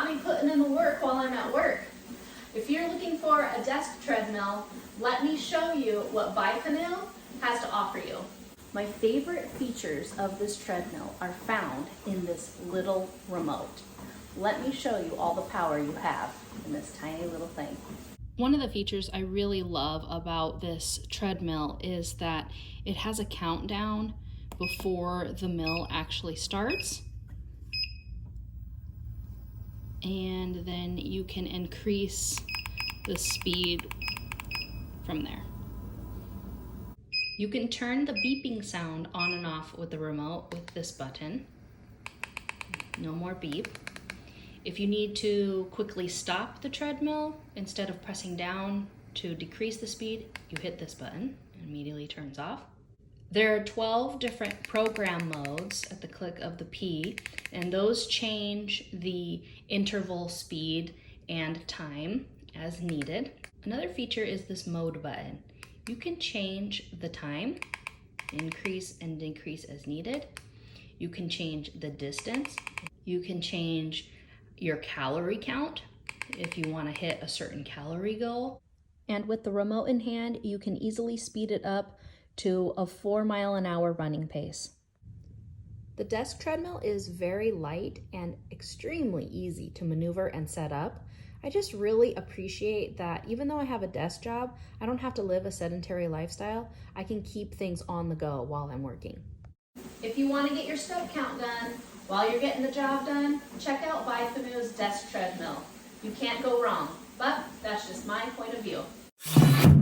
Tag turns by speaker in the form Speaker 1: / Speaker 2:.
Speaker 1: me putting in the work while I'm at work. If you're looking for a desk treadmill, let me show you what Bifanuo has to offer you. My favorite features of this treadmill are found in this little remote. Let me show you all the power you have in this tiny little thing. One of the features I really love about this treadmill is that it has a countdown before the mill actually starts. And then you can increase the speed from there. You can turn the beeping sound on and off with the remote with this button. No more beep. If you need to quickly stop the treadmill, instead of pressing down to decrease the speed, you hit this button and it immediately turns off. There are 12 different program modes at the click of the P, and those change the interval speed and time as needed. Another feature is this mode button. You can change the time, increase and decrease as needed. You can change the distance. You can change your calorie count if you want to hit a certain calorie goal. And with the remote in hand, you can easily speed it up to a 4-mile-an-hour running pace. The desk treadmill is very light and extremely easy to maneuver and set up. I just really appreciate that even though I have a desk job, I don't have to live a sedentary lifestyle. I can keep things on the go while I'm working. If you want to get your step count done while you're getting the job done, check out Bifanuo's desk treadmill. You can't go wrong, but that's just my point of view.